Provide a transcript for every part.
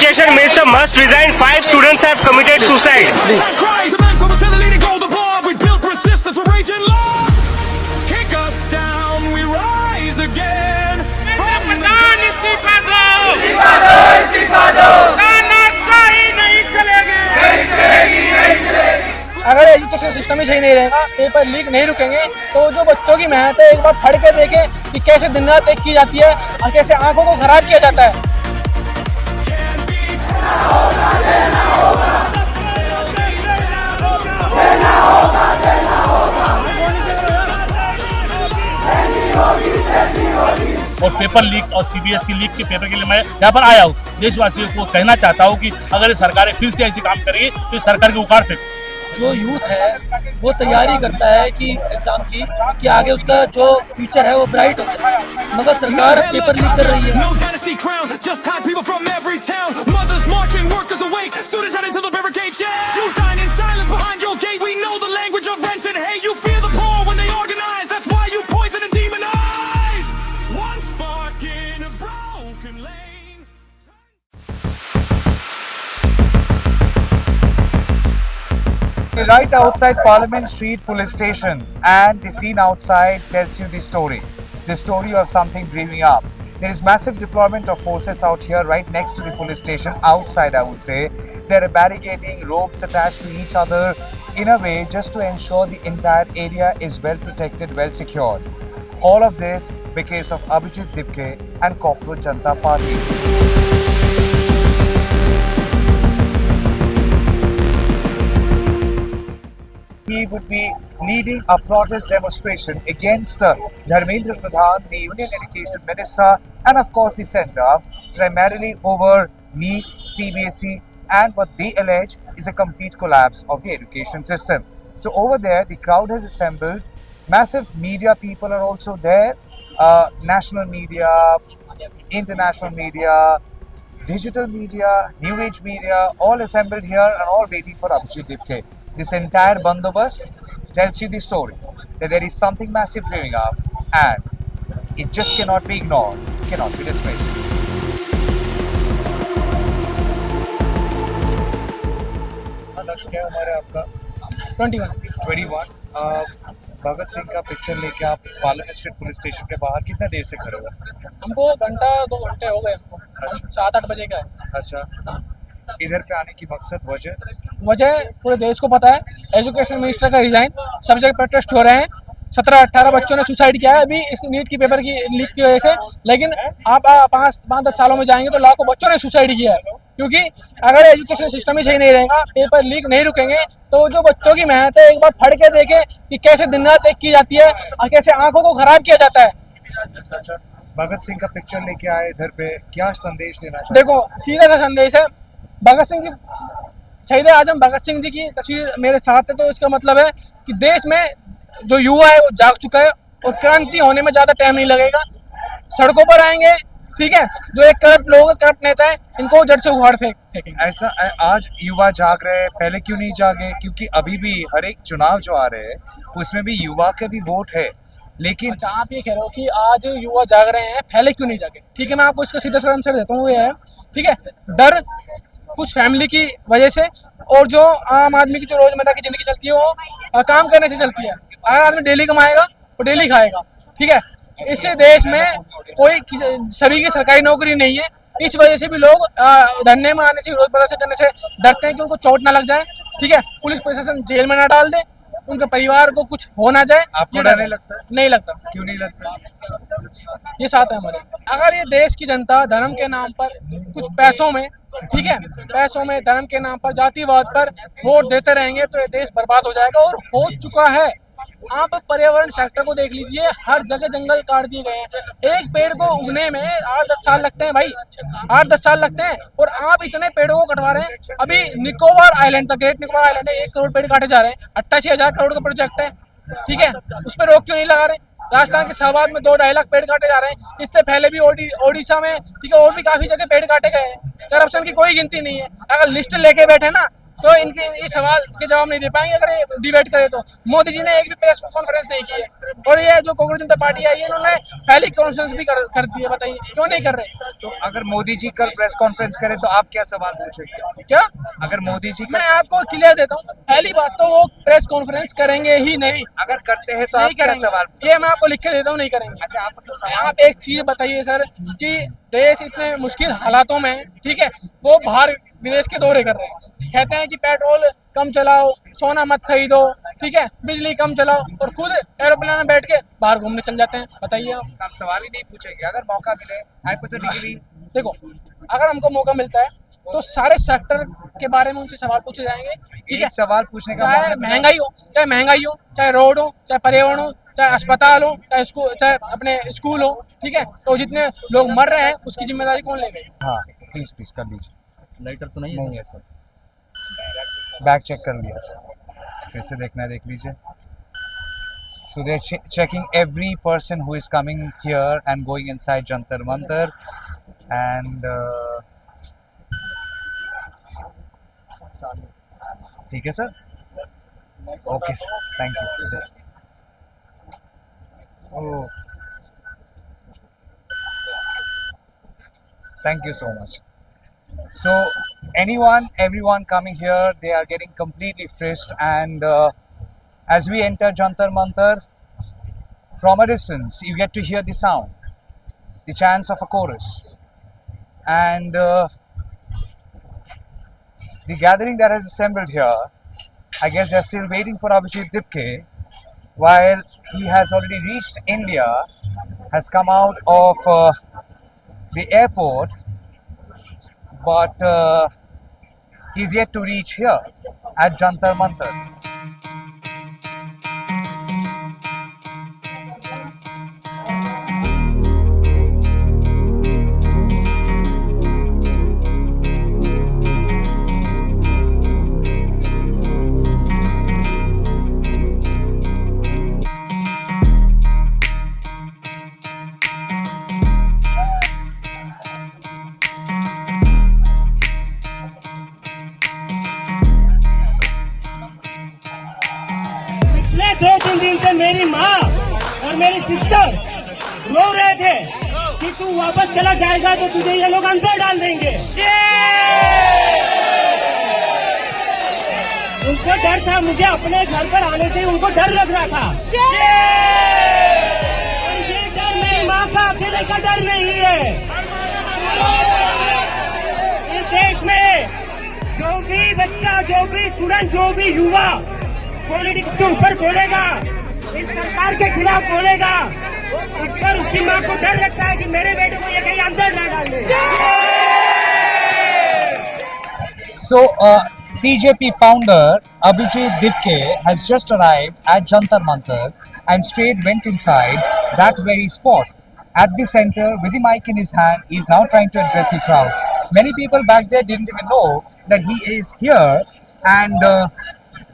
Education Minister must resign. 5 students have committed suicide. अगर education system ही सही नहीं रहेगा, पेपर लीक नहीं रुकेंगे, तो जो बच्चों की मेहनत है एक बार पढ़ के देखें कि कैसे दिन रात एक की जाती है और कैसे आंखों को खराब किया जाता है। और पेपर लीक और सीबीएसई लीक के पेपर के लिए मैं यहाँ पर आया हूँ। देशवासियों को कहना चाहता हूँ कि अगर ये सरकारें फिर से ऐसे काम करेगी तो इस सरकार के उखाड़ फेंको। जो यूथ है वो तैयारी करता है कि एग्जाम की कि आगे उसका जो फ्यूचर है वो ब्राइट हो जाए, मगर सरकार पेपर लीक कर रही है। Right outside Parliament Street Police Station, and the scene outside tells you the story of something brewing up. There is massive deployment of forces out here right next to the police station, outside I would say. There are barricading, ropes attached to each other in a way just to ensure the entire area is well protected, well secured. All of this because of Abhijit Dipke and Cockroach Janata Party. He would be leading a protest demonstration against Dharmendra Pradhan, the Union Education Minister, and of course the centre, primarily over NEET, CBSE, and what they allege is a complete collapse of the education system. So over there, the crowd has assembled. Massive media people are also there. National media, international media, digital media, new age media, all assembled here and all waiting for Abhijit Dipke. This entire bandobast tells you the story that there is something massive brewing up and it just cannot be ignored, cannot be dismissed. क्या हमारे आपका 21 भगत सिंह का picture लेके आप parliament street police station के बाहर कितना देर से खड़े हुए? हमको घंटा 2 घंटे हो गए हमको। अच्छा। 7-8 बजे का है। अच्छा, इधर पे आने की मकसद वजह पूरे देश को पता है, एजुकेशन मिनिस्टर का रिजाइन, सब जगह प्रोटेस्ट हो रहे हैं। 17-18 बच्चों ने सुसाइड किया है अभी इस नीट की पेपर की लीक की वजह से, लेकिन आप 5-10 सालों में जाएंगे तो लाखों बच्चों ने सुसाइड किया है। क्योंकि अगर एजुकेशन सिस्टम ही सही नहीं रहेगा, पेपर लीक नहीं रुकेंगे, तो जो बच्चों की मेहनत है एक बार पढ़ के देखें कि कैसे दिन रात एक की जाती है और कैसे आंखों को खराब किया जाता है। अच्छा, भगत सिंह का पिक्चर लेके आए इधर पे, क्या संदेश देना चाहते? देखो, सीधा सा संदेश है, भगत सिंह जी, शहीद आजम भगत सिंह जी की तस्वीर मेरे साथ है, तो इसका मतलब है कि देश में जो युवा है वो जाग चुका है और क्रांति होने में ज्यादा टाइम नहीं लगेगा। सड़कों पर आएंगे, ठीक है, जो एक करप्ट लोग, करप्ट नेता है, इनको जड़ से उखाड़ फेंकेंगे। ऐसा आज युवा जाग रहे हैं, पहले क्यों नहीं जागे? क्योंकि अभी भी हर एक चुनाव जो आ रहे हैं उसमें भी युवा का भी वोट है, लेकिन अच्छा, आप ये कह रहे हो कि आज युवा जाग रहे हैं, पहले क्यों नहीं जागे? ठीक है, मैं आपको इसका सीधा सा आंसर देता हूँ, ये है, ठीक है, डर कुछ फैमिली की वजह से और जो आम आदमी की जो रोजमर्रा की जिंदगी चलती है वो काम करने से चलती है। अगर आदमी डेली कमाएगा वो डेली खाएगा, ठीक है। इस देश में कोई सभी की सरकारी नौकरी नहीं है, इस वजह से भी लोग धरने में आने से, विरोध प्रदर्शन करने से डरते हैं कि उनको चोट ना लग जाए, ठीक है, पुलिस प्रशासन जेल में ना डाल दे, उनके परिवार को कुछ हो ना जाए। आपको डर नहीं लगता? नहीं लगता। क्यों नहीं लगता? ये साथ है हमारे। अगर ये देश की जनता धर्म के नाम पर कुछ पैसों में, ठीक है, पैसों में, धर्म के नाम पर, जातिवाद पर वोट देते रहेंगे तो ये देश बर्बाद हो जाएगा और हो चुका है। आप पर्यावरण सेक्टर को देख लीजिए, हर जगह जंगल काट दिए गए हैं। एक पेड़ को उगने में 8-10 साल लगते हैं भाई, 8-10 साल लगते हैं, और आप इतने पेड़ों को कटवा रहे हैं। अभी निकोबार आइलैंड तक, ग्रेट निकोबार आइलैंड है, 1 करोड़ पेड़ काटे जा रहे हैं, 88,000 करोड़ का प्रोजेक्ट है, ठीक है, उस पर रोक क्यों नहीं लगा रहे? राजस्थान के शाहबाद में 2-2.5 लाख पेड़ काटे जा रहे हैं, इससे पहले भी ओडिशा में, ठीक है, और भी काफी जगह पेड़ काटे गए हैं। करप्शन की कोई गिनती नहीं है। अगर लिस्ट लेके बैठे ना तो इनके इस सवाल के जवाब नहीं दे पाएंगे अगर ये डिबेट करे तो। मोदी जी ने एक भी प्रेस कॉन्फ्रेंस नहीं की है, और ये जो कांग्रेस जनता पार्टी आई है इन्होंने पहली कॉन्फ्रेंस भी कर दी है। बताइए क्यों नहीं कर रहे? तो अगर मोदी जी कल प्रेस कॉन्फ्रेंस करें तो आप क्या सवाल पूछेंगे? क्या अगर मोदी जी मैं आपको क्लियर देता हूँ, पहली बात तो वो प्रेस कॉन्फ्रेंस करेंगे ही नहीं। अगर करते हैं तो आप नहीं क्या करेंगे, सवाल? ये मैं आपको लिख के देता हूँ, नहीं करेंगे। अच्छा, आप एक चीज बताइए सर कि देश इतने मुश्किल हालातों में, ठीक है, वो बाहर विदेश के दौरे कर रहे हैं, कहते हैं कि पेट्रोल कम चलाओ, सोना मत खरीदो, ठीक है, बिजली कम चलाओ, और खुद एरोप्लेन में बैठ के बाहर घूमने चल जाते हैं। बताइए आप सवाल ही नहीं पूछेंगे? अगर मौका मिले हाइपोथेटिकली, देखो अगर हमको मौका मिलता है तो सारे सेक्टर के बारे में उनसे सवाल पूछे जाएंगे, ठीक है। एक सवाल पूछने का चाहे मौका मिला- महंगाई हो, चाहे रोड हो, चाहे पर्यावरण हो, चाहे अस्पताल हो, चाहे स्कूल, चाहे अपने स्कूल हो, ठीक है, तो जितने लोग मर रहे हैं उसकी जिम्मेदारी कौन लेगा? हाँ प्लीज प्लीज कर लीजिए। लाइटर तो नहीं नहीं है सर, बैग चेक कर लिया सर, फिर से देखना है, देख लीजिए। So they're checking every person who is coming here and going inside Jantar Mantar, and ठीक है sir, okay sir, thank you sir. Oh, thank you so much. So everyone coming here, they are getting completely frisked, and as we enter Jantar Mantar, from a distance you get to hear the sound, the chants of a chorus, and the gathering that has assembled here, I guess they're still waiting for Abhijit Dipke, while he has already reached India, has come out of the airport, but he's yet to reach here at Jantar Mantar. पिछले 2-3 दिन से मेरी माँ और मेरी sister रो रहे थे कि तू वापस चला जाएगा तो तुझे ये लोग अंदर डाल देंगे। उनको डर था, मुझे अपने घर पर आने से उनको डर लग रहा था। और ये डर मेरी माँ का अकेले का डर नहीं है। इस देश में जो भी बच्चा, जो भी स्टूडेंट, जो भी युवा पॉलिटिक्स के ऊपर बोलेगा, इस सरकार के खिलाफ बोलेगा, उस पर उसकी माँ को डर लगता है कि मेरे बेटे को ये कहीं अंदर ना डाल दे। So, CJP founder Abhijit Dipke has just arrived at Jantar Mantar and straight went inside that very spot. At the center, with the mic in his hand, he is now trying to address the crowd. Many people back there didn't even know that he is here and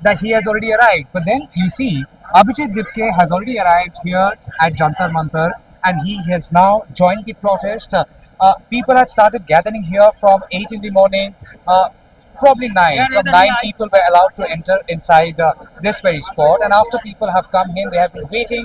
that he has already arrived. But then you see, Abhijit Dipke has already arrived here at Jantar Mantar, and he has now joined the protest. People had started gathering here from 8 in the morning. Probably 9. From 9 people were allowed to enter inside this very spot, and after people have come in, they have been waiting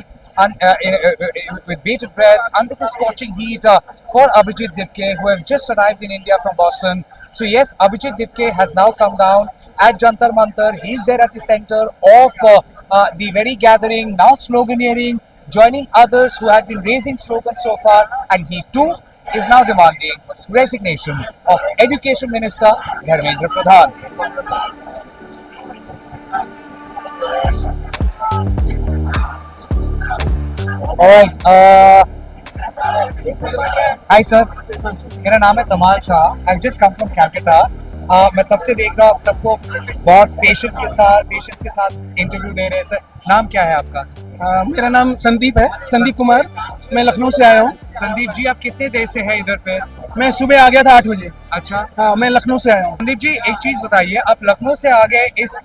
with bated breath under the scorching heat for Abhijit Dipke, who have just arrived in India from Boston. So yes, Abhijit Dipke has now come down at Jantar Mantar. He's there at the center of the very gathering, now sloganeering, joining others who had been raising slogans so far, and he too is now demanding resignation of Education Minister Dharmendra Pradhan. Alright, hi sir, मेरा नाम है तमाल Shah. I've just come from Calcutta. मैं तब से देख रहा हूँ आप सबको बहुत पेशेंस के साथ इंटरव्यू दे रहे हैं. सर, नाम क्या है आपका? मेरा नाम संदीप है, संदीप कुमार. मैं लखनऊ से आया हूँ. संदीप जी, आप कितने देर से हैं इधर पे? मैं सुबह आ गया था 8 बजे. अच्छा, हाँ, मैं लखनऊ से आया हूँ. संदीप जी, एक चीज बताइए, आप लखनऊ से आ गए इस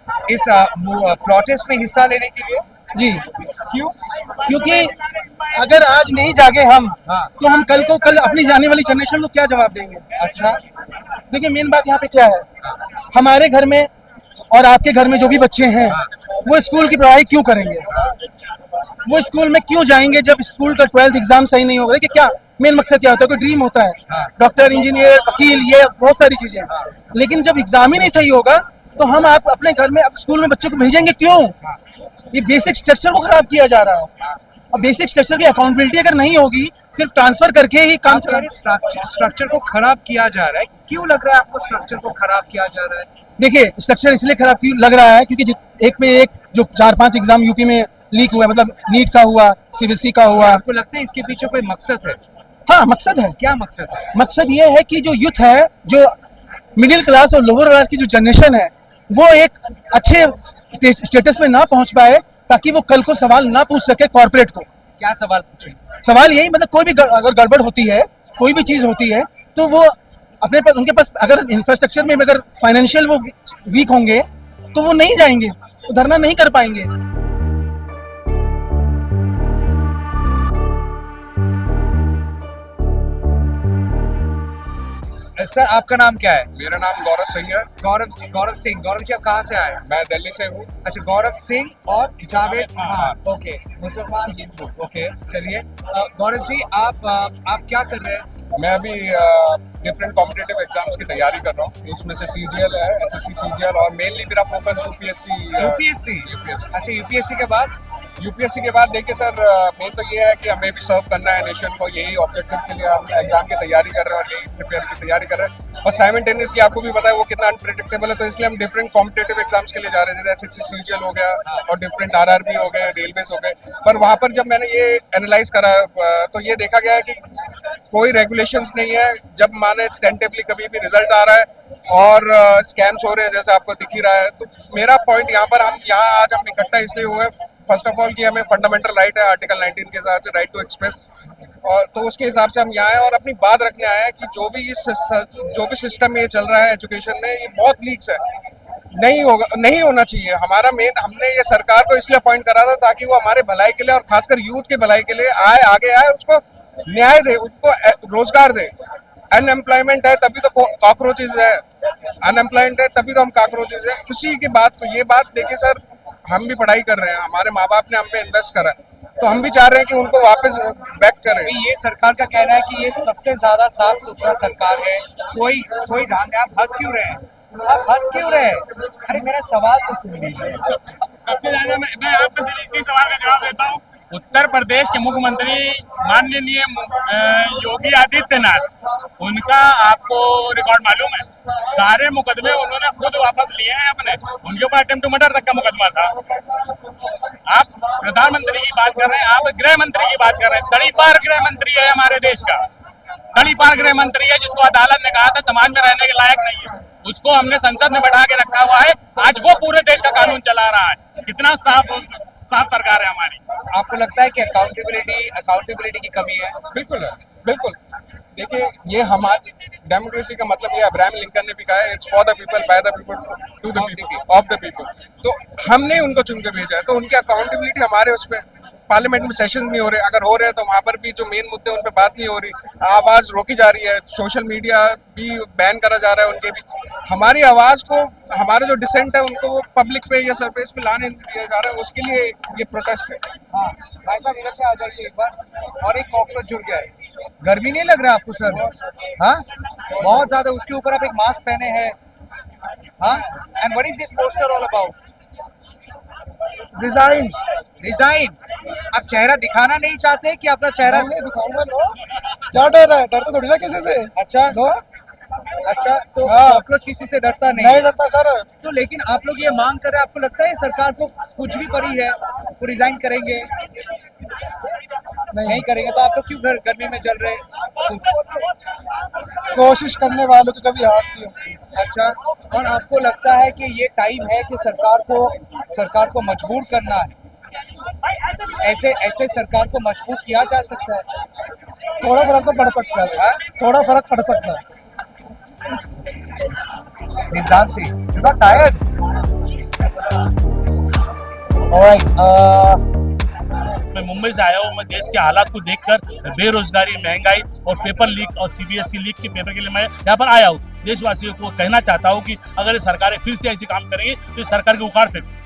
प्रोटेस्ट में हिस्सा लेने के लिए? जी, क्यों? क्योंकि अगर आज नहीं जागे हम, हाँ. तो हम कल अपनी जाने वाली जनरेशन को क्या जवाब देंगे? अच्छा, देखिए, मेन बात यहाँ पे क्या है, हमारे घर में और आपके घर में जो भी बच्चे हैं वो स्कूल की पढ़ाई क्यों करेंगे? वो स्कूल में क्यों जाएंगे जब स्कूल का 12th एग्जाम सही नहीं होगा? देखिए क्या मेन मकसद क्या होता है, कोई ड्रीम होता है, डॉक्टर, इंजीनियर, वकील, ये बहुत सारी चीजें हैं। लेकिन जब एग्जाम ही नहीं सही होगा तो हम आप अपने घर में स्कूल में बच्चों को भेजेंगे क्यों? ये बेसिक स्ट्रक्चर को खराब किया जा रहा है। और बेसिक स्ट्रक्चर की अकाउंटेबिलिटी अगर नहीं होगी, सिर्फ ट्रांसफर करके ही काम चला। स्ट्रक्चर को खराब किया जा रहा है, क्यों लग रहा है आपको स्ट्रक्चर को खराब किया जा रहा है? देखिए स्ट्रक्चर इसलिए खराब क्यों लग रहा है क्योंकि एक पे एक जो 4-5 एग्जाम यूपी में लीक हुआ, मतलब नीट का हुआ, सीबीएसई का हुआ। आपको लगता है इसके पीछे कोई मकसद है? हाँ मकसद है। क्या मकसद है? मकसद ये है कि जो यूथ है, जो मिडिल क्लास और लोअर क्लास की जो जनरेशन है, वो एक अच्छे स्टेटस में ना पहुंच पाए, ताकि वो कल को सवाल ना पूछ सके कॉर्पोरेट को। क्या सवाल पूछे? सवाल यही, मतलब कोई भी अगर गड़बड़ होती है, कोई भी चीज होती है, तो वो अपने पास, उनके पास अगर इंफ्रास्ट्रक्चर में अगर फाइनेंशियल वो वीक होंगे तो वो नहीं जाएंगे, वो धरना नहीं कर पाएंगे। सर आपका नाम क्या है? मेरा नाम गौरव सिंह है। गौरव सिंह। गौरव जी आप कहाँ से आए? मैं दिल्ली से हूँ। अच्छा, गौरव सिंह और जावेद खान। ओके, मुसलमान हिंदू। ओके, चलिए गौरव जी आप क्या कर रहे हैं? मैं अभी डिफरेंट कॉम्पिटिटिव एग्जाम्स की तैयारी कर रहा हूँ। उसमें से सीजीएल है, एसएससी सीजीएल, और मेनली मेरा फोकस यूपीएससी। अच्छा, यूपीएससी के बाद देखिए सर, मेन तो ये है कि हमें भी सर्व करना है नेशन को। यही ऑब्जेक्टिव के लिए हम एग्जाम की तैयारी कर रहे हैं और यही प्रिपेयर की तैयारी कर रहे हैं। और साइमल्टेनियसली आपको भी पता है वो कितना अनप्रेडिक्टेबल है, तो इसलिए हम डिफरेंट कॉम्पिटिटिव एग्जाम्स के लिए जा रहे थे, जैसे एसएससी सीजीएल हो गया और डिफरेंट आरआरबी हो गए, रेलवेज हो गए। पर वहाँ पर जब मैंने ये एनालाइज करा तो ये देखा गया है कि कोई रेगुलेशंस नहीं है। जब माने टेंटिवली कभी भी रिजल्ट आ रहा है और स्कैम्स हो रहे हैं, जैसे आपको दिख ही रहा है। तो मेरा पॉइंट यहाँ पर, हम यहाँ आज हम इकट्ठा इसलिए हुए, फर्स्ट ऑफ ऑल कि हमें फंडामेंटल राइट है आर्टिकल 19 के हिसाब से, राइट टू एक्सप्रेस, और तो उसके हिसाब से हम यहाँ आए और अपनी बात रखने आए हैं कि जो भी सिस्टम में ये चल रहा है एजुकेशन में, ये बहुत लीक्स है, नहीं होना चाहिए। हमने ये सरकार को इसलिए अपॉइंट करा था ताकि वो हमारे भलाई के लिए और खासकर यूथ के भलाई के लिए आगे आए, उसको न्याय दे, उसको रोजगार दे। अनएम्प्लॉयमेंट है तभी तो कॉकरोचेज है, अनएम्प्लॉयमेंट है तभी तो हम कॉकरोचेज है। उसी की बात को, ये बात देखिए सर, हम भी पढ़ाई कर रहे हैं, हमारे माँ बाप ने हम पे इन्वेस्ट करा, तो हम भी चाह रहे हैं कि उनको वापस बैक करें। ये सरकार का कहना है कि ये सबसे ज्यादा साफ सुथरा सरकार है, कोई ध्यान दे। आप हंस क्यों रहे हैं? अरे मेरा सवाल तो सुन लीजिए। सबसे ज्यादा मैं आपको इसी सवाल का जवाब देता हूँ। उत्तर प्रदेश के मुख्यमंत्री माननीय योगी आदित्यनाथ, उनका आपको रिकॉर्ड मालूम है, सारे मुकदमे उन्होंने खुद वापस लिए हैं अपने। उनके ऊपर अटेम्प्ट टू मर्डर तक का मुकदमा था। आप प्रधानमंत्री की बात कर रहे हैं, आप गृह मंत्री की बात कर रहे हैं। तड़ीपार गृह मंत्री है हमारे देश का, तड़ीपार गृह मंत्री है, जिसको अदालत ने कहा था समाज में रहने के लायक नहीं है, उसको हमने संसद में बैठा के रखा हुआ है। आज वो पूरे देश का कानून चला रहा है। कितना साफ सरकार है हमारी। आपको लगता है कि अकाउंटेबिलिटी की कमी है? बिल्कुल है, बिल्कुल। देखिए, ये हमारी डेमोक्रेसी का मतलब, ये अब्राहम लिंकन ने भी कहा है, it's for the people, by the people, to the people, of the people. तो हमने उनको चुन के भेजा है, तो उनकी अकाउंटेबिलिटी हमारे उस पर। पार्लियामेंट में सेशन नहीं हो रहे, अगर हो रहे हैं तो वहाँ पर भी जो मेन मुद्दे उन पर बात नहीं हो रही, आवाज रोकी जा रही है, सोशल मीडिया भी बैन करा जा रहा है उनके भी। हमारी आवाज को, हमारे जो डिसेंट है उनको वो पब्लिक पे या सरफेस पे लाने दिया जा रहा है, उसके लिए ये प्रोटेस्ट है। हाँ भाई साहब, इधर पे आ जाइए एक बार। और एक कॉकरोच जुड़ गया है। गर्मी नहीं लग रहा आपको सर? हाँ, बहुत ज्यादा। उसके ऊपर आप एक मास्क पहने हैं। हाँ, and what is this poster all about? Resign. आप चेहरा दिखाना नहीं चाहते कि अपना चेहरा दिखाऊंगा लो। क्या डर है? डरता थोड़ी ना किसी से। अच्छा लो। अच्छा, तो हाँ। कॉकरोच किसी से डरता नहीं डरता सर। तो लेकिन आप लोग ये मांग कर रहे हैं, आपको लगता है सरकार को कुछ भी पड़ी है तो रिजाइन करेंगे? नहीं करेंगे तो आप लोग क्यों गर्मी में जल रहे हैं? कोशिश करने वालों की कभी हार नहीं होती। अच्छा, और आपको लगता है कि ये टाइम है कि सरकार को मजबूर करना है? ऐसे सरकार को मजबूर किया जा सकता है? थोड़ा फर्क तो पड़ सकता है। थोड़ा फर्क पड़ सकता है। He's dancing. You're not tired? All right. मैं मुंबई से आया हूँ। मैं देश के हालात को देखकर, बेरोजगारी, महंगाई और पेपर लीक और सीबीएसई लीक के पेपर के लिए मैं यहाँ पर आया हूँ। देशवासियों को कहना चाहता हूँ कि अगर ये सरकारें फिर से ऐसे काम करेंगी तो इस सरकार के उखाड़ फेंको।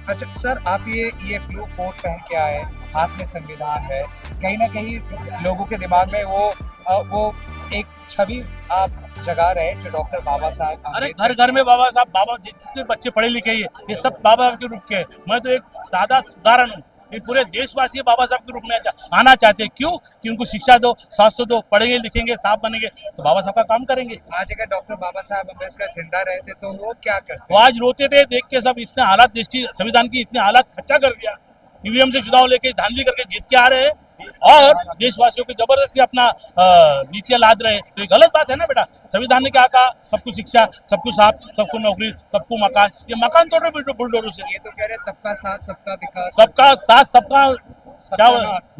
अच्छा सर, आप ये ब्लू कोट पहन के आए, हाथ में संविधान है, कहीं ना कहीं लोगों के दिमाग में वो एक छवि आप जगा रहे जो डॉक्टर बाबा साहब अरे घर घर में बाबा साहब, बाबा जितने बच्चे पढ़े लिखे हैं ये सब बाबा साहब के रूप के हैं। मैं तो एक सादा उदाहरण हूँ, ये पूरे देशवासी बाबा साहब के रूप में आना चाहते हैं। क्यों? कि उनको शिक्षा दो, स्वास्थ्य दो, पढ़ेंगे लिखेंगे साहब बनेंगे तो बाबा साहब का काम करेंगे। आज अगर डॉक्टर बाबा साहब अम्बेडकर जिंदा रहते तो वो क्या करते? वो आज रोते थे देख के, सब इतने हालात, देश की संविधान की इतने हालात खच्चा कर दिया। ईवीएम से चुनाव लेके धांधली करके जीत के आ रहे हैं और देशवासियों को जबरदस्ती अपना नीतियां लाद रहे हैं, तो ये गलत बात है ना बेटा। संविधान ने क्या कहा? सबको शिक्षा, सबको साथ, सबको नौकरी, सबको मकान। ये मकान तोड़ रहे बुलडोजर से। ये तो कह रहे सबका साथ सबका विकास, सबका साथ सबका क्या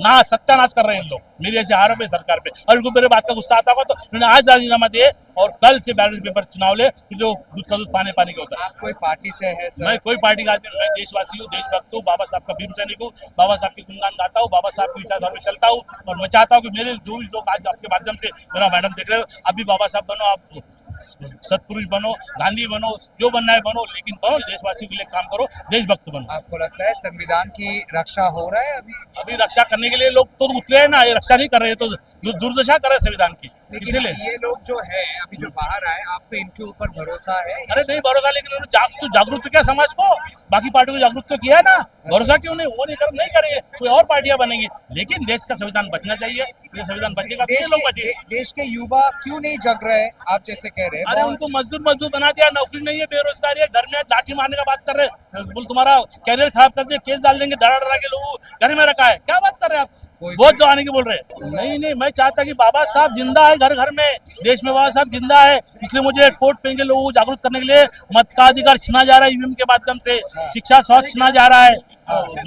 ना सत्यानाश कर रहे हैं इन लोग मेरी ऐसे आरोप है सरकार पे। और उनको मेरे बात का गुस्सा आता होगा तो उन्होंने आज राजीनामा दिए और कल से बैलेट पेपर चुनाव ले, जो दूध का दूध पानी पानी का होता है। आप कोई पार्टी से है सर? मैं कोई पार्टी का आदमी, मैं देशवासी हूँ, देशभक्त हूँ, बाबा साहब का भीम सैनिक हूँ, बाबा साहब की गुणगान गाता हूँ, बाबा साहब की विचारधारा में चलता हूँ। और मैं चाहता हूँ कि मेरे जो भी लोग आज आपके माध्यम से मेरा मैडम देख रहे हो, आप भी बाबा साहब बनो, आप सत्पुरुष बनो, गांधी बनो, जो बनना है बनो, लेकिन बनो देशवासियों के लिए काम करो, देशभक्त बनो। आपको लगता है संविधान की रक्षा हो रहा है अभी रक्षा करने के लिए लोग तो उतरे हैं ना, ये रक्षा नहीं कर रहे, तो दुर्दशा कर रहे संविधान की। लेकिन इसीलिए ये लोग जो है अभी जो बाहर आए, आप पे इनके ऊपर भरोसा है? अरे नहीं भरोसा, लेकिन उन्होंने जागरूक तो किया समाज को, बाकी पार्टी को जागरूक तो किया ना। भरोसा क्यों नहीं? वो नहीं करेंगे, कोई और पार्टियां बनेंगी, लेकिन देश का संविधान बचना चाहिए। ये संविधान बचेगा तो ये लोग बचेंगे। देश के युवा क्यों नहीं जग रहे? आप जैसे कह रहे हैं अरे उनको मजदूर बना दिया, नौकरी नहीं है, बेरोजगारी है, घर में लाठी मारने का बात कर रहे हैं, बोल तुम्हारा कैरियर खराब कर दिया, केस डाल देंगे, डरा के लोग घर में रखा है। क्या बात कर रहे हैं आप? वोट जो आने की बोल रहे हैं। नहीं, मैं चाहता कि बाबा साहब जिंदा है, घर घर में देश में बाबा साहब जिंदा है, इसलिए मुझे कोर्ट पहन के लोगों को जागरूक करने के लिए मत का अधिकार छीना जा रहा है ईवीएम के माध्यम से, शिक्षा स्वास्थ्य छीना जा रहा है,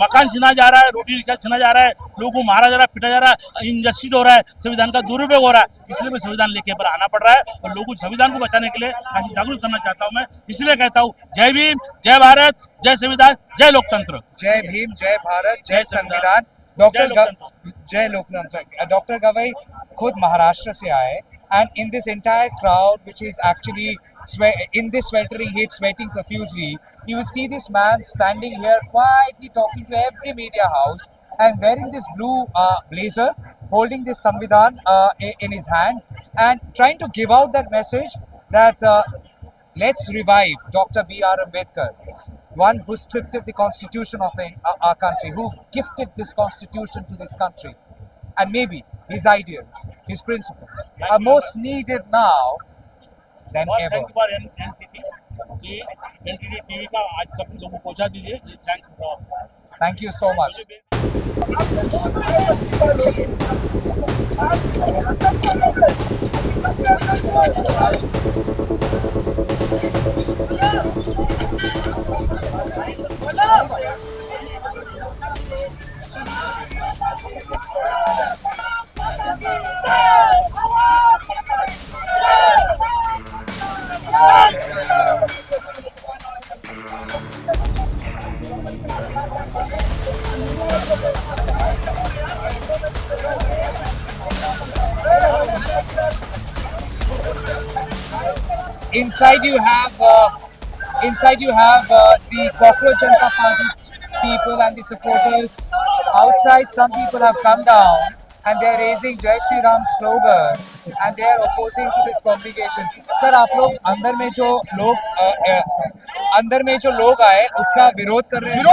मकान छीना जा रहा है, रोटी छीना जा रहा है, लोगों को मारा जा रहा है, पिटा जा रहा है, इनजस्टिस हो रहा है, संविधान का दुरुपयोग हो रहा है। इसलिए मैं संविधान लेके पर आना पड़ रहा है और लोगों को संविधान को बचाने के लिए आज जागरूक करना चाहता हूँ। मैं इसलिए कहता हूँ जय भीम, जय भारत, जय संविधान, जय लोकतंत्र। जय भीम, जय भारत, जय संविधान, जय लोकतंत्र। डॉक्टर गवई खुद महाराष्ट्र से आए, and in this entire crowd which is actually in this sweltering heat sweating profusely, you will see this man standing here quietly talking to every media house and wearing this blue blazer, holding this Samvidhan in his hand and trying to give out that message that let's revive Dr. B.R. Ambedkar, one who scripted the constitution of our country, who gifted this constitution to this country. And maybe his ideals, his principles are most needed now than ever. Thank you for NTT, ये NTT TV का आज सब लोगों को पहुंचा दीजिए। Thanks for, Thank you so much. Inside you have the Cockroach Janata Party people and the supporters. Outside, some people have come down and they are raising Jai Shri Ram slogan and they are opposing to this congregation. Sir, आप लोग अंदर में जो लोग आए उसका विरोध कर रहे हैं?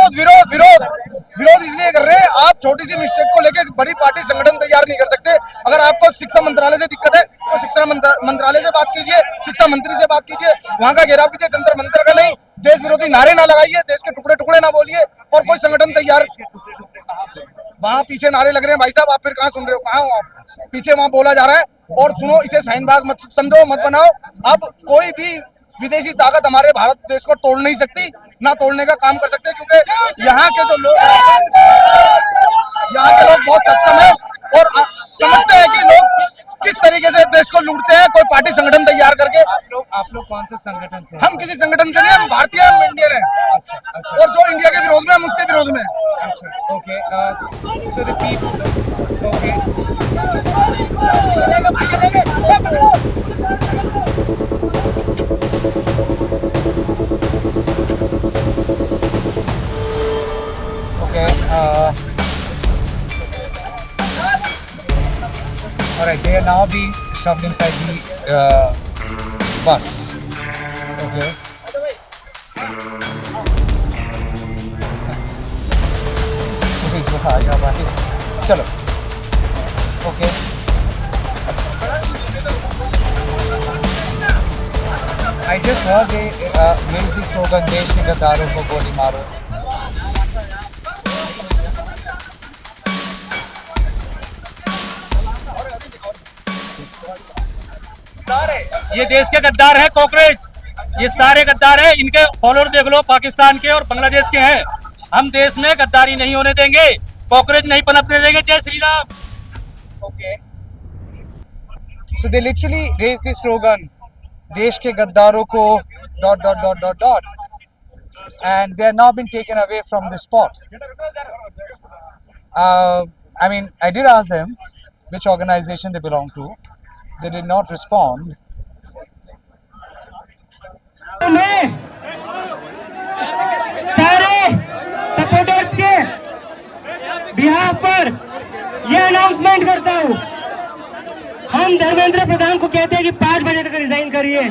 विरोध इसलिए कर रहे हैं, आप छोटी सी मिस्टेक को लेके बड़ी पार्टी संगठन तैयार नहीं कर सकते। अगर आपको शिक्षा मंत्रालय से दिक्कत है तो शिक्षा मंत्रालय से बात कीजिए, शिक्षा मंत्री से बात कीजिए, वहाँ का घेराव कीजिए, जंतर मंतर का नहीं। देश विरोधी नारे ना लगाइए, देश के टुकड़े टुकड़े ना बोलिए और कोई संगठन तैयार। वहाँ पीछे नारे लग रहे हैं भाई साहब, आप फिर कहाँ सुन रहे हो? कहाँ हो आप? पीछे वहाँ बोला जा रहा है और सुनो, इसे शाहीन बाग मत समझो, मत बनाओ। अब कोई भी विदेशी ताकत हमारे भारत देश को तोड़ नहीं सकती, ना तोड़ने का काम कर सकते, क्योंकि यहाँ के लोग बहुत सक्षम है और समझते हैं कि लोग किस तरीके से देश को लूटते हैं, कोई पार्टी संगठन तैयार करके। आप लोग कौन से संगठन से? हम किसी संगठन से नहीं, हम भारतीय, हम इंडियन है। अच्छा। और जो इंडिया के विरोध में, हम उसके विरोध में। अच्छा, okay. So the people, okay. Alright, they are now being shoved inside the bus. Okay. चलो. Okay. I just heard they raise the slogan देश के गद्दारों को गोली मारो. ये देश के गद्दार हैं कॉकरोच, ये सारे गद्दार हैं, इनके फॉलोअर देख लो पाकिस्तान के और बांग्लादेश के हैं। हम देश में गद्दारी नहीं होने देंगे, कॉकरोच नहीं पनपने देंगे। जय Shri Ram. Okay. So they literally raised the slogan देश के गद्दारों को ... and they are now been taken away from the spot. I mean, I did ask them which organization they belong to. They did not respond. मैं सारे supporters के behalf पर यह announcement करता हूँ, हम धर्मेंद्र प्रधान को कहते हैं कि 5 बजे तक रिजाइन करिए।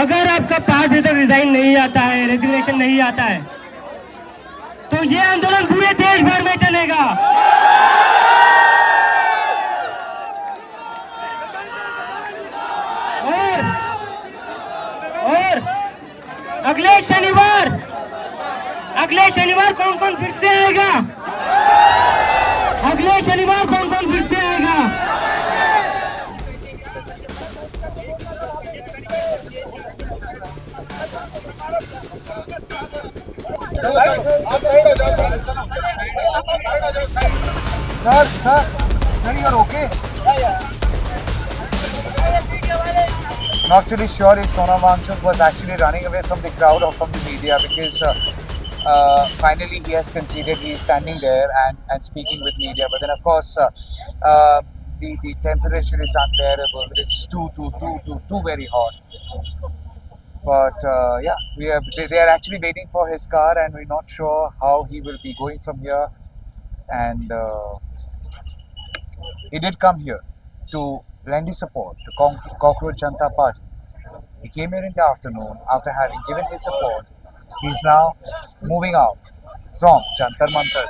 अगर आपका 5 बजे तक रिजाइन नहीं आता है, रेजिग्नेशन नहीं आता है, तो ये आंदोलन पूरे देश भर में चलेगा। और अगले शनिवार कौन कौन फिर से आएगा? अगले शनिवार कौन कौन फिर से आएगा? Sir, you're okay? Not really sure if Sonam Wangchuk was actually running away from the crowd or from the media, because finally he has conceded. He is standing there and speaking with media. But then, of course, the temperature is unbearable. It's too very hot. But yeah, they are actually waiting for his car, and we're not sure how he will be going from here. And he did come here to lend his support to Cockroach Janata Party. He came here in the afternoon after having given his support. He is now moving out from Jantar Mantar.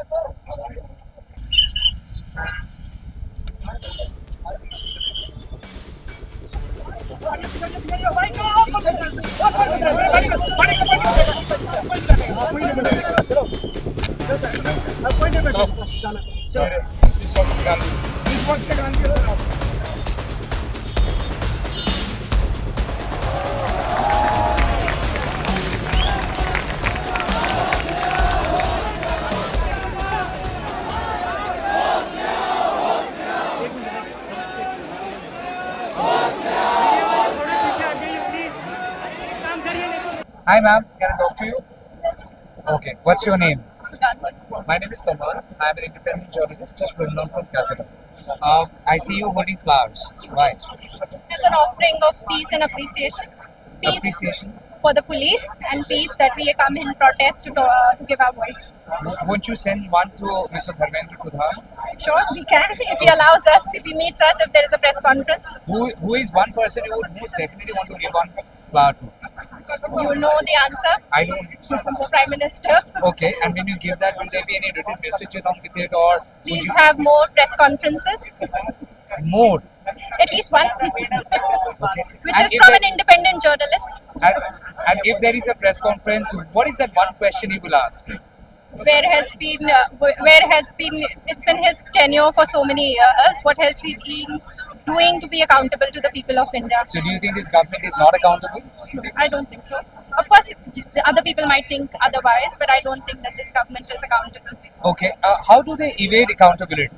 Hi ma'am, can I talk to you? Okay, what's your name? My name is Tamar. I am an independent journalist just well known from Calcutta. I see you holding flowers. Why? As an offering of peace and appreciation. Peace Appreciation. for the police and peace that we come in protest to give our voice. Won't you send one to Mr. Dharmendra Pradhan? Sure, we can if he allows us, if he meets us, if there is a press conference. Who is one person you would most definitely want to give one flower to? You know the answer. I don't. The Prime Minister. Okay, and when you give that, will there be any written message along with it, or would Please you have more press conferences. more? At least one. Okay. Which And is if from there- an independent journalist. And if there is a press conference, what is that one question he will ask? Where has been, it's been his tenure for so many years. What has he been doing to be accountable to the people of India? So do you think this government is not accountable? I don't think so. Of course, the other people might think otherwise, but I don't think that this government is accountable. Okay, how do they evade accountability?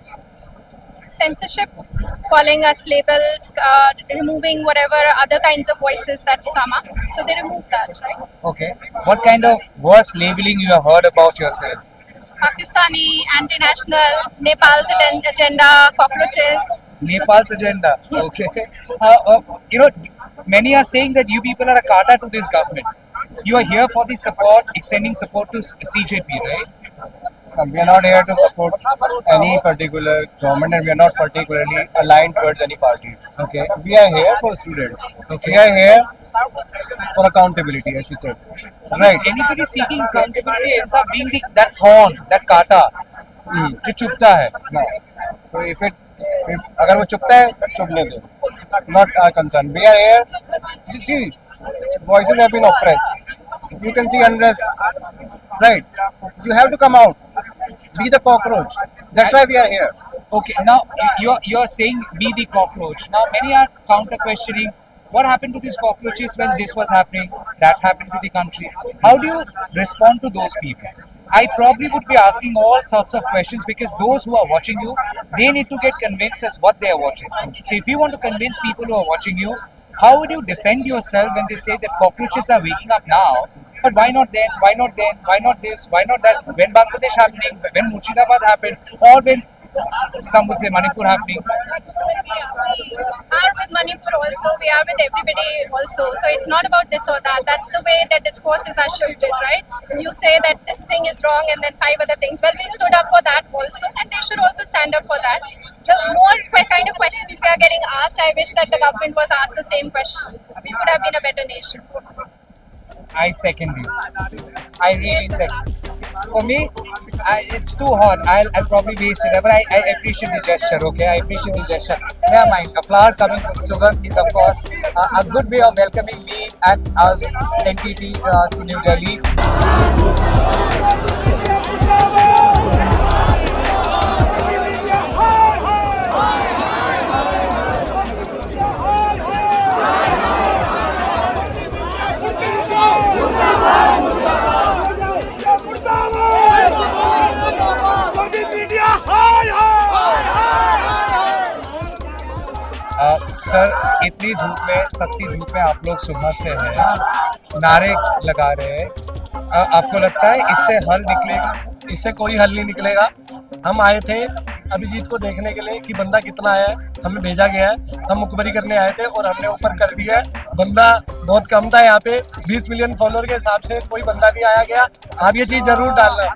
Censorship, calling us labels, removing whatever other kinds of voices that come up. So they remove that, right? Okay, what kind of worse labeling you have heard about yourself? Pakistani, anti-national, Nepal's agenda, cockroaches. Nepal's agenda. Okay. Many are saying that you people are a kata to this government. You are here for the support, extending support to CJP, right? We are not here to support any particular government, and we are not particularly aligned towards any party. Okay. We are here for students. Okay. We are here for accountability, as you said. Right. Anybody seeking accountability ends up being that thorn, that kata, जो चुभता है. No. So if अगर वो चुभता है, चुभने दो. Not our concern. We are here. You see, voices have been oppressed. You can see unrest. Right. You have to come out. Be the cockroach. That's why we are here. Okay, now you're saying be the cockroach. Now many are counter questioning what happened to these cockroaches when this was happening, that happened to the country. How do you respond to those people? I probably would be asking all sorts of questions because those who are watching you, they need to get convinced as what they are watching. So if you want to convince people who are watching you, how would you defend yourself when they say that cockroaches are waking up now? But why not then? Why not then? Why not this? Why not that? When Bangladesh happening? When Murshidabad happened? Or when some would say Manipur happening? We are with Manipur also, we are with everybody also. So it's not about this or that. That's the way that discourses are shifted, right? You say that this thing is wrong and then 5 other things. Well, we stood up for that also, and they should also stand up for that. The more kind of questions we are getting asked, I wish that the government was asked the same question. We would have been a better nation. I second you. I really second. For me, it's too hot. I'll probably waste it. But I appreciate the gesture, okay? I appreciate the gesture. Never mind. A flower coming from Sugandh is, of course, a good way of welcoming me and us, NTT, to New Delhi. Sir, इतनी धूप में, तपती धूप में आप लोग सुबह से हैं, नारे लगा रहे हैं. आपको लगता है इससे हल निकलेगा? इससे कोई हल नहीं निकलेगा. हम आए थे अभिजीत को देखने के लिए कि बंदा कितना आया है. हमें भेजा गया है, हम मुखबरी करने आए थे और हमने ऊपर कर दिया है. बंदा बहुत कम था यहाँ पे. 20 मिलियन फॉलोअर के हिसाब से कोई बंदा नहीं आया गया. आप ये चीज जरूर डालना.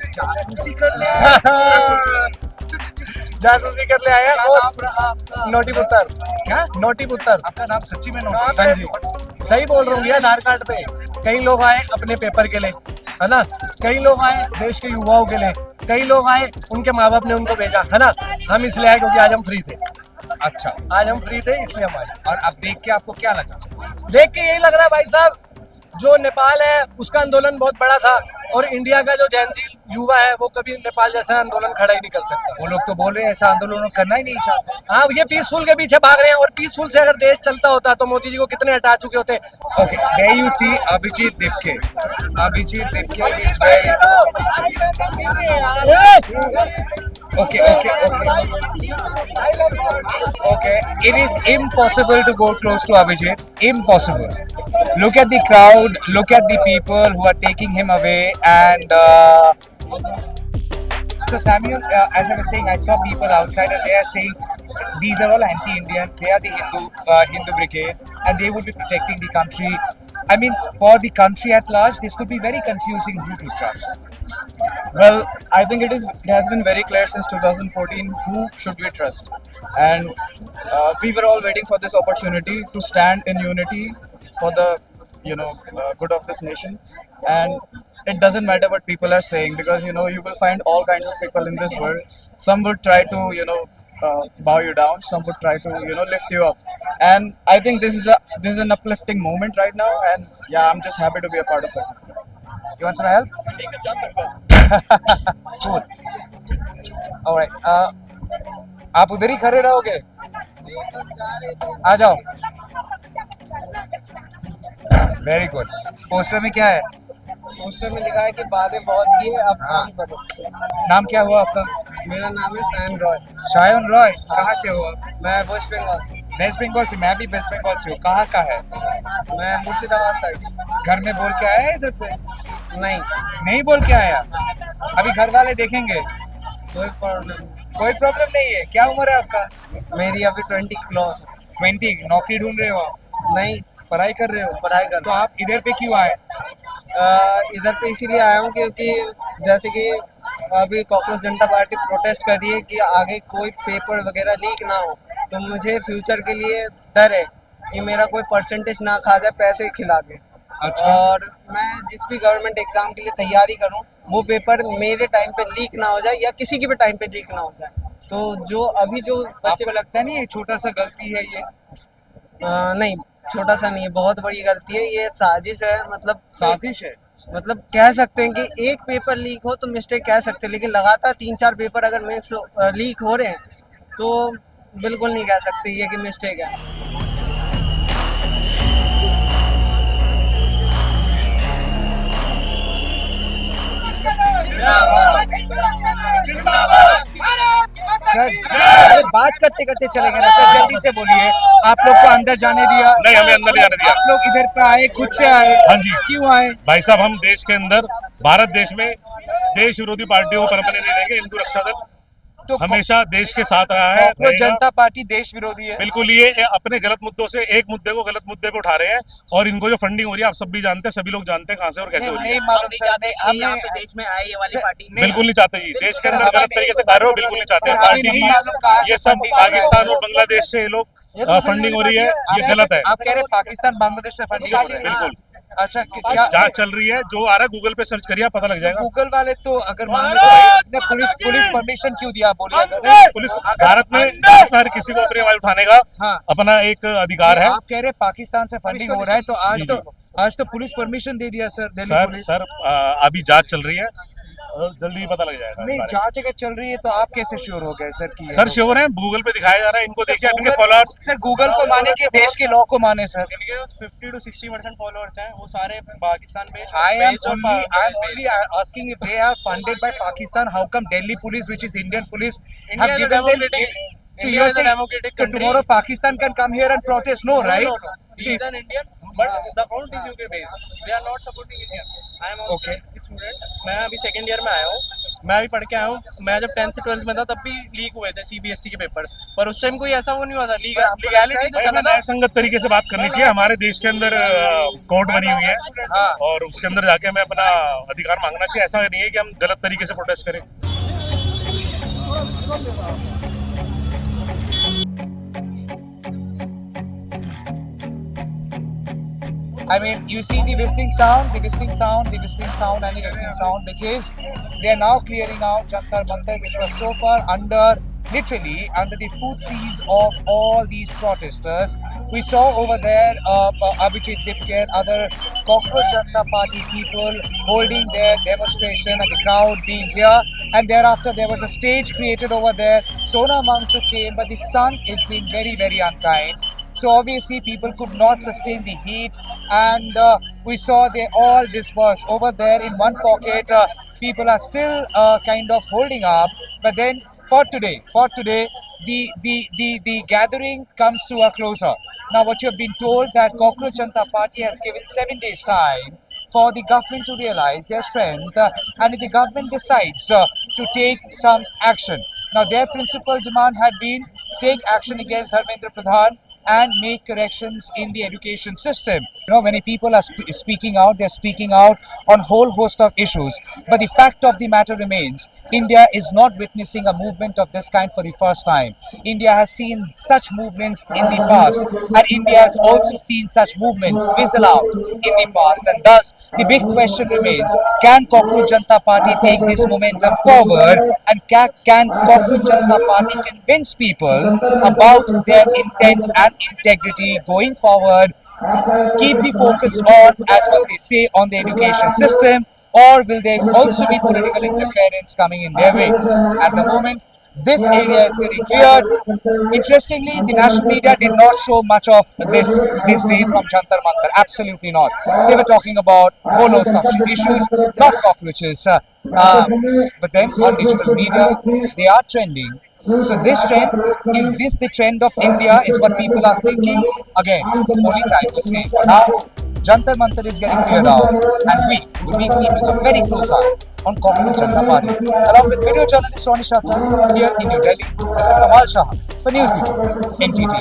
जासूसी कर ले आया. और नोटी पुत्र. क्या नोटी पुत्र? आपका नाम सच्ची में नोटी? हाँ जी, सही बोल रहा हूँ भैया. आधार कार्ड पे कई लोग आए अपने पेपर के लिए, है ना. कई लोग आए देश के युवाओं के लिए. कई लोग आए, उनके माँ बाप ने उनको भेजा, है ना. हम इसलिए आए क्योंकि आज हम फ्री थे. अच्छा, आज हम फ्री थे इसलिए हम आए. और अब देख के आपको क्या लगा? देख के यही लग रहा है भाई साहब, जो नेपाल है उसका आंदोलन बहुत बड़ा था और इंडिया का जो जैनशील युवा है वो कभी नेपाल जैसा आंदोलन खड़ा ही नहीं कर सकता. वो लोग तो बोल रहे हैं ऐसा आंदोलन करना ही नहीं चाहते. हाँ, ये पीसफुल के पीछे भाग रहे हैं. और पीसफुल से अगर देश चलता होता तो मोदी जी को कितने हटा चुके होते. Okay, there you see Abhijit Dipke. Abhijit Dipke is very... Okay. It is impossible to go close to Abhijit. Impossible. Look at the crowd. Look at the people who are taking him away. And so Samuel, as I was saying, I saw people outside and they are saying these are all anti-Indians. They are the Hindu brigade, and they would be protecting the country. I mean, for the country at large, this could be very confusing who to trust. Well, I think it has been very clear since 2014 who should we trust, and we were all waiting for this opportunity to stand in unity for the good of this nation. And it doesn't matter what people are saying, because you will find all kinds of people in this world. Some would try to bow you down, some would try to lift you up, and I think this is an uplifting moment right now, and yeah, I'm just happy to be a part of it. You want some help? Take a jump as well. Cool. All right. आप उधर ही खड़े रहोगे? आ जाओ. Very good. Poster में क्या है? Poster में लिखा है कि बातें बहुत की है, अब काम करो. नाम क्या हुआ आपका? मेरा नाम है सायन रॉय. शायन रॉय. कहाँ से हो आप? मैं वेस्ट बंगाल से. वेस्ट बंगाल से. मैं भी वेस्ट बंगाल से हूँ. कहाँ का है? मैं मुर्शिदाबाद साइड से. घर में बोल के आया है इधर पे? नहीं बोल के आया. अभी घर वाले देखेंगे. कोई प्रॉब्लम नहीं है. क्या उम्र है आपका? मेरी अभी 20 क्रॉस. 20. नौकरी ढूंढ रहे हो आप? नहीं, पढ़ाई कर रहे हो? पढ़ाई कर. तो आप इधर पे क्यों आए? इधर पे इसीलिए आया हूँ क्योंकि जैसे कि अभी कॉकरोच जनता पार्टी प्रोटेस्ट कर रही है कि आगे कोई पेपर वगैरह लीक ना हो, तो मुझे फ्यूचर के लिए डर है कि मेरा कोई परसेंटेज ना खा जाए पैसे खिला के। अच्छा। और मैं जिस भी गवर्नमेंट एग्जाम के लिए तैयारी करूं वो पेपर मेरे टाइम पे लीक ना हो जाए या किसी के भी टाइम पे लीक ना हो जाए। तो जो अभी जो बच्चे आपको लगता नहीं ये छोटा सा गलती है ये? नहीं, छोटा सा नहीं है, बहुत बड़ी गलती है, ये साजिश है। मतलब साजिश है। मतलब कह सकते हैं कि एक पेपर लीक हो तो मिस्टेक कह सकते हैं, लेकिन लगातार 3-4 पेपर अगर मिस लीक हो रहे हैं तो बिल्कुल नहीं कह सकते ये कि मिस्टेक है। सर अरे बात करते करते चले गए ना सर, जल्दी से बोलिए। आप लोग को अंदर जाने दिया? नहीं, हमें अंदर नहीं जाने दिया। आप लोग इधर पे आए, खुद से आए? हाँ जी। क्यों आए? भाई साहब, हम देश के अंदर, भारत देश में देश विरोधी पार्टियों को पनपने नहीं देंगे। हिंदू रक्षा दल तो हमेशा देश के साथ रहा है, कॉकरोच रहेगा। जनता पार्टी देश विरोधी है? बिल्कुल, ये अपने गलत मुद्दों से एक मुद्दे को गलत मुद्दे पे उठा रहे हैं, और इनको जो फंडिंग हो रही है आप सब भी जानते हैं, सभी लोग जानते हैं कहां से और कैसे हो रही है। नहीं मालूम सर, नहीं यहाँ हमें पे देश में आई ये वाली सर, पार्टी बिल्कुल नहीं चाहते जी। देश के अंदर गलत तरीके से कार्य हो बिल्कुल नहीं चाहते सर, पार्टी अभी नहीं मालूम कहाँ की। से ये सब फंडिंग हो रही है। पाकिस्तान और बांग्लादेश से ये लोग फंडिंग हो रही है, ये गलत है। आप कह रहे हैं पाकिस्तान बांग्लादेश से फंडिंग हो रही है? बिल्कुल। अच्छा, क्या जांच चल रही है, जो आ रहा है गूगल पे सर्च करिए, पता लग जाएगा। गूगल वाले तो अगर मान लो ने पुलिस परमिशन क्यों दिया, बोलिए अगर? पुलिस भारत में हर किसी को अपनी आवाज उठाने का हाँ। अपना एक अधिकार है। आप कह रहे हैं पाकिस्तान से फंडिंग हो रहा है, तो आज तो पुलिस परमिशन दे दिया sir, Delhi sir police. Sir अभी जांच चल रही है, जल्दी ही पता लग जाएगा। नहीं, जांच अगर चल रही है तो आप कैसे श्योर हो गए सर की? सर श्योर है, गूगल पे दिखाया जा रहा है, इनको देखिए इनके फॉलोअर्स। सर गूगल को माने कि देश के लॉ को माने सर? इनके 50 to 60% फॉलोअर्स हैं, वो सारे Pakistan based. I am only asking if they are funded by Pakistan. How come Delhi police, which is Indian police, India have is a given them? democratic- So India you are is a saying democratic so country. tomorrow Pakistan can come here and protest? No, right? No. He is an Indian, but the account is UK based. They are not supporting Indians. I am also Okay. a student. मैं अभी second year में आया हूँ, मैं अभी पढ़ के आया हूँ। मैं जब 10th से 12th में था तब भी लीक हुए थे CBSE के पेपर्स, पर उस टाइम कोई ऐसा वो नहीं हुआ था, लीगैलिटी से चला था। संगत तरीके से बात करनी चाहिए। हमारे देश के अंदर कोर्ट बनी हुई है, और उसके अंदर जाके हमें अपना अधिकार मांगना चाहिए। ऐसा नहीं है कि हम गलत तरीके से प्रोटेस्ट करें। I mean, you see the whistling sound, the whistling sound, the whistling sound, and the whistling sound, because they are now clearing out Jantar Mantar, which was so far literally under the foot seas of all these protesters. We saw over there Abhijit Dipker, other Cockroach Janata Party people holding their demonstration, and the crowd being here. And thereafter, there was a stage created over there. Sona Wangchuk came, but the sun is being very, very unkind. So obviously people could not sustain the heat, and we saw they all dispersed over there in one pocket. People are still kind of holding up, but then for today, the gathering comes to a closer. Now, what you have been told that Cockroach Janata Party has given 7 days time for the government to realize their strength, and if the government decides to take some action. Now, their principal demand had been take action against Dharmendra Pradhan and make corrections in the education system. You know, many people are speaking out, they're speaking out on whole host of issues. But the fact of the matter remains, India is not witnessing a movement of this kind for the first time. India has seen such movements in the past, and India has also seen such movements fizzle out in the past. And thus, the big question remains, can Cockroach Janata Party take this momentum forward, and can Cockroach Janata Party convince people about their intent and integrity going forward, keep the focus on, as what they say, on the education system, or will there also be political interference coming in their way? At the moment, this area is getting cleared. Interestingly, the national media did not show much of this day from Jantar Mantar. Absolutely not. They were talking about whole host of issues, not cockroaches. But then on digital media, they are trending. So this trend, is this the trend of India, is what people are thinking? Again, only time will say. For now, Jantar Mantar is getting cleared out, and we will be keeping a very close eye on Cockroach Janata Party. Along with video journalist Ronnie Shatra here in New Delhi, this is Samal Shah for News 2 NTT.